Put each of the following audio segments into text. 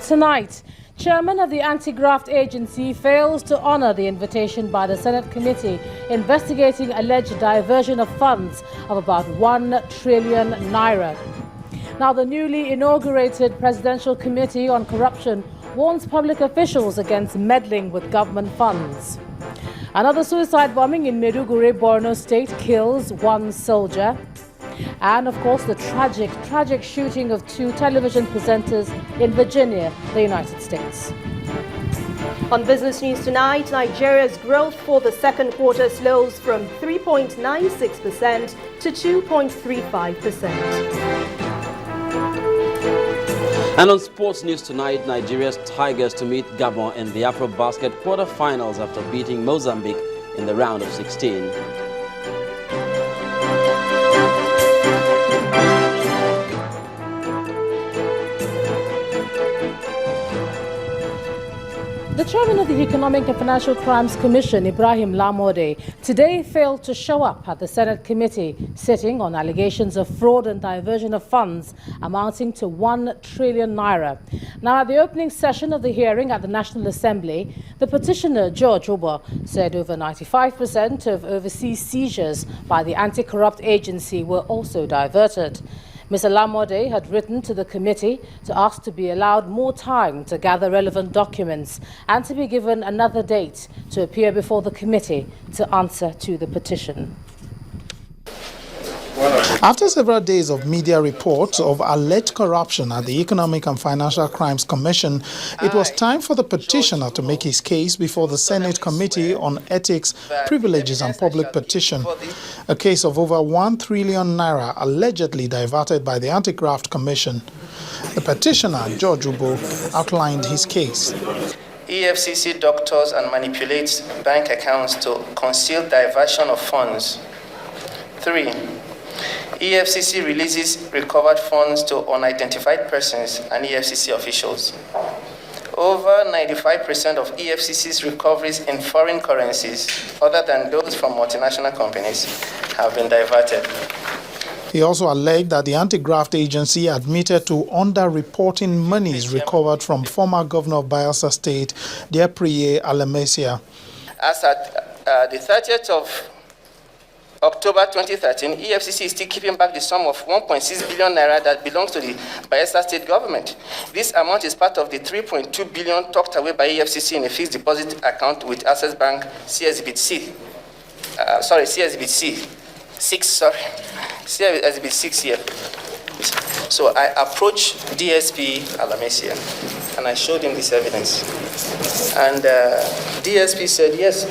Tonight, Chairman of the Anti-Graft Agency fails to honor the invitation by the Senate committee investigating alleged diversion of funds of about 1 trillion naira. Now, the newly inaugurated Presidential Committee on Corruption warns public officials against meddling with government funds. Another suicide bombing in Maiduguri, Borno State kills 1 soldier. And, of course, the tragic shooting of 2 television presenters in Virginia, the United States. On Business News Tonight, Nigeria's growth for the second quarter slows from 3.96% to 2.35%. And on Sports News Tonight, Nigeria's Tigers to meet Gabon in the AfroBasket quarterfinals after beating Mozambique in the round of 16. The chairman of the Economic and Financial Crimes Commission, Ibrahim Lamode, today failed to show up at the Senate committee sitting on allegations of fraud and diversion of funds amounting to 1 trillion naira. Now, at the opening session of the hearing at the National Assembly, the petitioner, George Ubo, said over 95% of overseas seizures by the Anti-Curruption Agency were also diverted. Mr. Lamode had written to the committee to ask to be allowed more time to gather relevant documents and to be given another date to appear before the committee to answer to the petition. After several days of media reports of alleged corruption at the Economic and Financial Crimes Commission, it was time for the petitioner to make his case before the Senate Committee on Ethics, Privileges and Public Petition. A case of over 1 trillion naira allegedly diverted by the Anti-Graft Commission. The petitioner, George Ubo, outlined his case. EFCC doctors and manipulates bank accounts to conceal diversion of funds. 3. EFCC releases recovered funds to unidentified persons and EFCC officials. Over 95% of EFCC's recoveries in foreign currencies, other than those from multinational companies, have been diverted. He also alleged that the Anti-Graft Agency admitted to underreporting monies recovered from former governor of Bayelsa State, Diapriye Alamesia. As at the 30th of October 2013, EFCC is still keeping back the sum of 1.6 billion naira that belongs to the Bayelsa State government. This amount is part of the 3.2 billion tucked away by EFCC in a fixed deposit account with Access Bank CSBC 6 here. So I approached DSP Alamesia and I showed him this evidence. And DSP said, yes,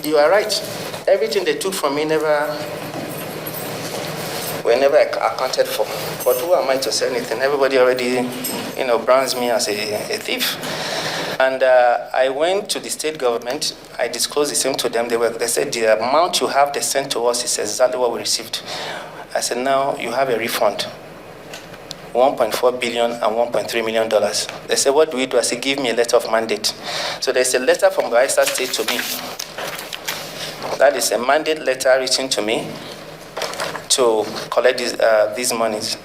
you are right. Everything they took from me were never accounted for. But who am I to say anything? Everybody already, brands me as a thief. And I went to the state government. I disclosed the same to them. They said the amount you have they sent to us is exactly what we received. I said, now you have a refund. $1.4 billion and $1.3 million. They said, what do we do? I said, give me a letter of mandate. So there's a letter from Bayelsa State to me. That is a mandate letter written to me to collect these monies.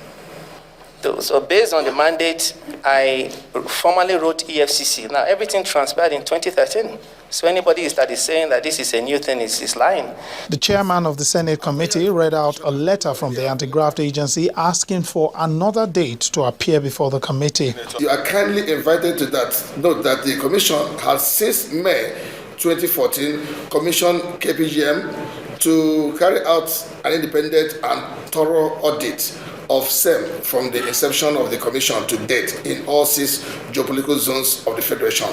So based on the mandate, I formally wrote EFCC. Now, everything transpired in 2013. So anybody that is saying that this is a new thing is lying. The chairman of the Senate committee read out a letter from the Anti-Graft Agency asking for another date to appear before the committee. You are kindly invited to that. Note that the commission has since May 2014 commissioned KPGM to carry out an independent and thorough audit of SEM from the inception of the commission to date in all 6 geopolitical zones of the Federation,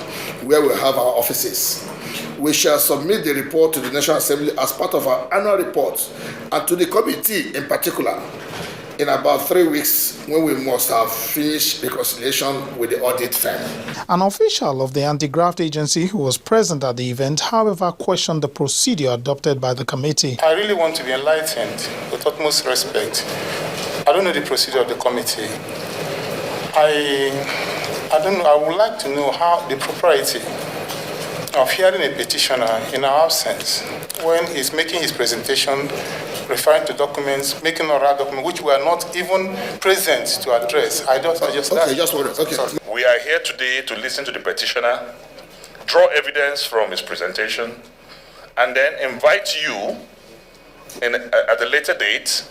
where we have our offices. We shall submit the report to the National Assembly as part of our annual report and to the committee in particular in about 3 weeks, when we must have finished reconciliation with the audit firm. An official of the Anti-Graft Agency who was present at the event, however, questioned the procedure adopted by the committee. I really want to be enlightened with utmost respect. I don't know the procedure of the committee. I don't know. I would like to know how the propriety of hearing a petitioner in our absence when he's making his presentation, referring to documents, making oral documents which were not even present to address. I just okay, just one. Okay. Sorry. We are here today to listen to the petitioner, draw evidence from his presentation, and then invite you at a later date,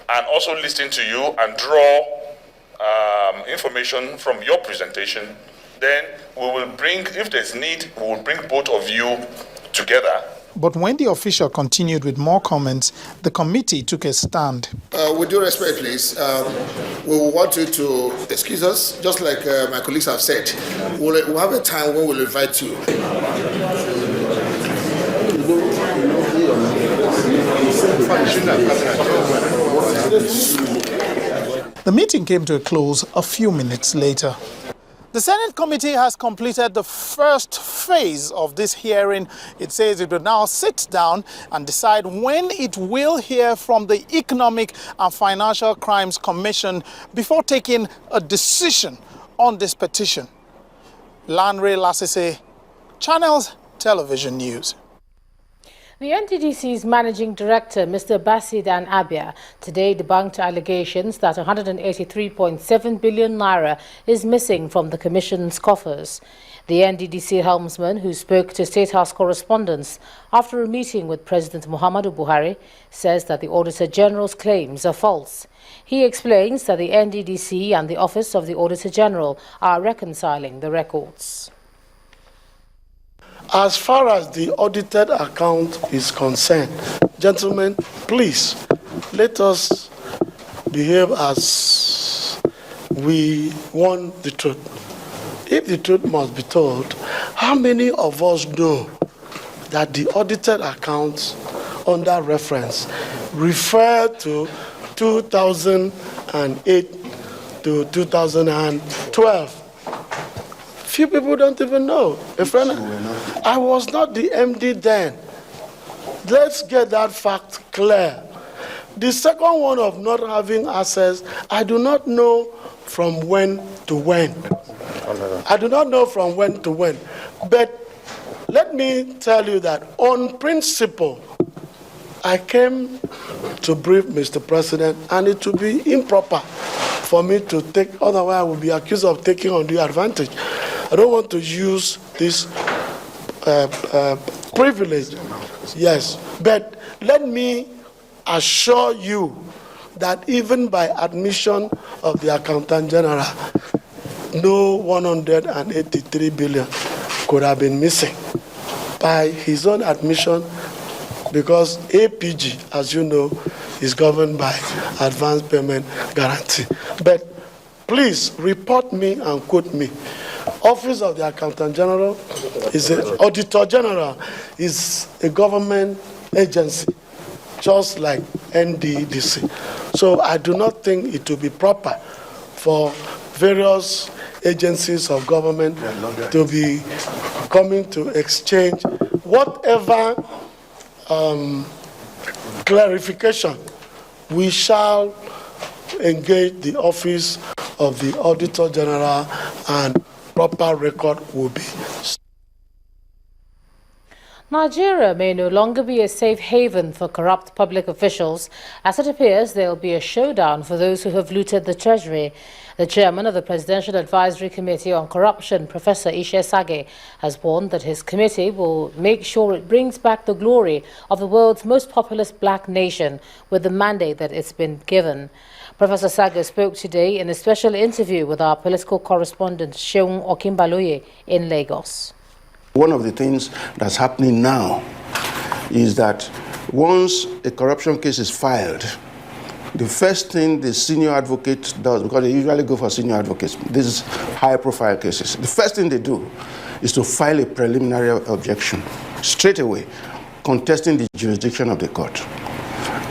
and also listen to you and draw information from your presentation. Then we will bring, if there's need, we will bring both of you together. But when the official continued with more comments, the committee took a stand. With due respect, please, we want you to excuse us, just like my colleagues have said. We'll have a time when we'll invite you. The meeting came to a close a few minutes later. The Senate committee has completed the first phase of this hearing. It says it will now sit down and decide when it will hear from the Economic and Financial Crimes Commission before taking a decision on this petition. Lanre Lasise, Channels Television News. The NDDC's managing director, Mr. Basidan Abia, today debunked allegations that 183.7 billion naira is missing from the Commission's coffers. The NDDC helmsman, who spoke to State House correspondents after a meeting with President Muhammadu Buhari, says that the Auditor General's claims are false. He explains that the NDDC and the Office of the Auditor General are reconciling the records. As far as the audited account is concerned, gentlemen, please let us behave as we want the truth. If the truth must be told, how many of us know that the audited accounts under reference refer to 2008 to 2012? Few people don't even know. A friend, I was not the MD then. Let's get that fact clear. The second one of not having access, I do not know from when to when. I do not know from when to when. But let me tell you that on principle, I came to brief Mr. President, and it would be improper for me to take, otherwise I would be accused of taking undue advantage. I don't want to use this privilege. Yes, but let me assure you that even by admission of the Accountant General, no 183 billion could have been missing. By his own admission, because APG, as you know, is governed by Advance Payment Guarantee. But please report me and quote me. Office of the Accountant General is an Auditor General, is a government agency, just like NDDC. So I do not think it will be proper for various agencies of government to be coming to exchange whatever clarification. We shall engage the Office of the Auditor General, and proper record will be. Nigeria may no longer be a safe haven for corrupt public officials, as it appears there will be a showdown for those who have looted the treasury. The chairman of the Presidential Advisory Committee on Corruption, Professor Ishe Sage, has warned that his committee will make sure it brings back the glory of the world's most populous black nation with the mandate that it's been given. Professor Sage spoke today in a special interview with our political correspondent, Seun Okinbaloye, in Lagos. One of the things that's happening now is that once a corruption case is filed, the first thing the senior advocate does, because they usually go for senior advocates, these high-profile cases, the first thing they do is to file a preliminary objection straight away, contesting the jurisdiction of the court.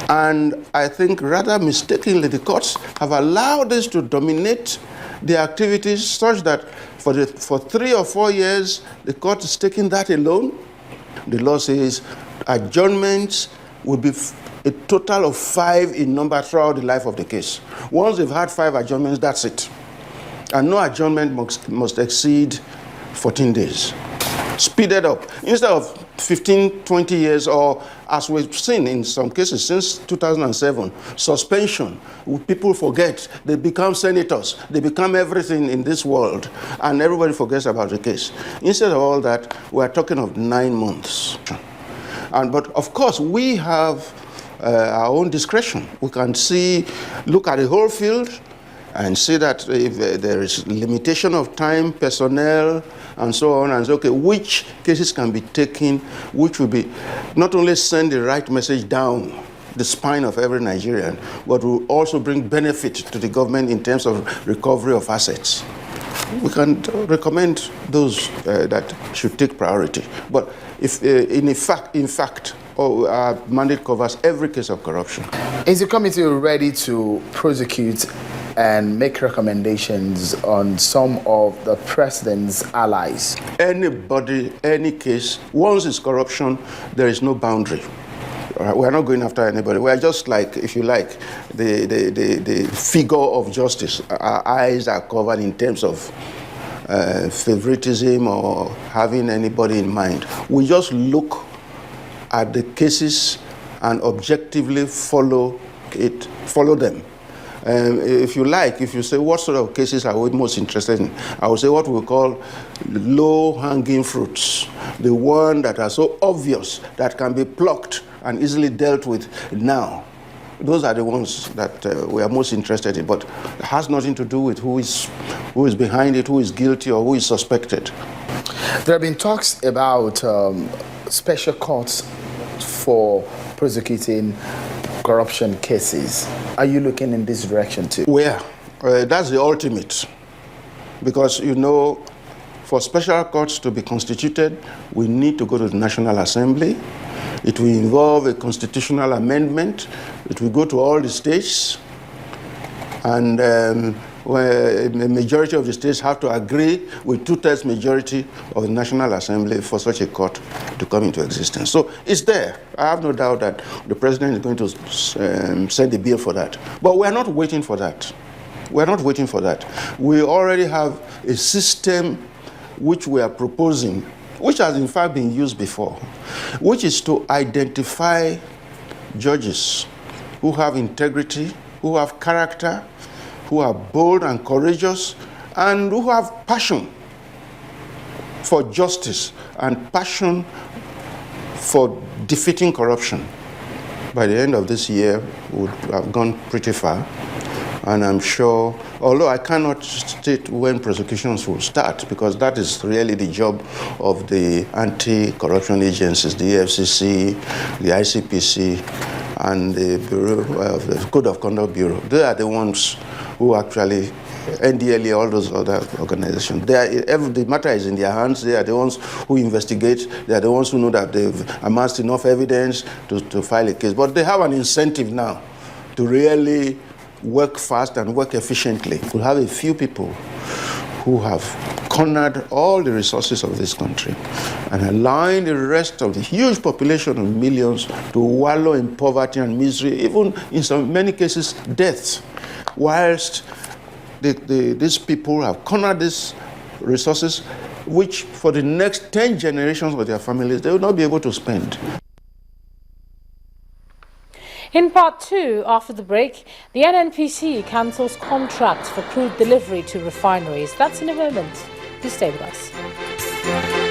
And I think rather mistakenly, the courts have allowed this to dominate the activities such that for 3 or 4 years, the court is taking that alone. The law says adjournments will be a total of 5 in number throughout the life of the case. Once they've had 5 adjournments, that's it. And no adjournment must exceed 14 days. speeded up. Instead of 15, 20 years, or as we've seen in some cases since 2007, suspension. People forget. They become senators. They become everything in this world, and everybody forgets about the case. Instead of all that, we're talking of 9 months. But of course, we have our own discretion. We can look at the whole field and see that if there is limitation of time, personnel, and so on, and say, okay, which cases can be taken, which will be not only send the right message down the spine of every Nigerian, but will also bring benefit to the government in terms of recovery of assets. We can recommend those that should take priority. But if, in fact, our mandate covers every case of corruption. Is the committee ready to prosecute and make recommendations on some of the president's allies? Anybody, any case, once it's corruption, there is no boundary. We're not going after anybody. We're just like, if you like, the figure of justice. Our eyes are covered in terms of favoritism or having anybody in mind. We just look at the cases and objectively follow them. If you like, if you say what sort of cases are we most interested in, I would say what we call low-hanging fruits. The one that are so obvious that can be plucked and easily dealt with now. Those are the ones that we are most interested in, but it has nothing to do with who is behind it, who is guilty, or who is suspected. There have been talks about special courts for prosecuting corruption cases. Are you looking in this direction too? Where? That's the ultimate. Because, you know, for special courts to be constituted, we need to go to the National Assembly. It will involve a constitutional amendment. It will go to all the states. And where a majority of the states have to agree with 2/3 majority of the National Assembly for such a court to come into existence. So it's there. I have no doubt that the president is going to send a bill for that. But we're not waiting for that. We're not waiting for that. We already have a system which we are proposing, which has in fact been used before, which is to identify judges who have integrity, who have character, who are bold and courageous, and who have passion for justice and passion for defeating corruption. By the end of this year, we would have gone pretty far. And I'm sure, although I cannot state when prosecutions will start, because that is really the job of the anti-corruption agencies, the EFCC, the ICPC, and the Bureau of the Code of Conduct Bureau. They are the ones who actually, NDLE, all those other organizations. The matter is in their hands. They are the ones who investigate. They are the ones who know that they've amassed enough evidence to file a case. But they have an incentive now to really work fast and work efficiently. We have a few people who have cornered all the resources of this country and allowing the rest of the huge population of millions to wallow in poverty and misery, even in many cases death, whilst these people have cornered these resources, which for the next 10 generations of their families, they will not be able to spend. In part 2, after the break, the NNPC cancels contracts for crude delivery to refineries. That's in a moment. Please stay with us.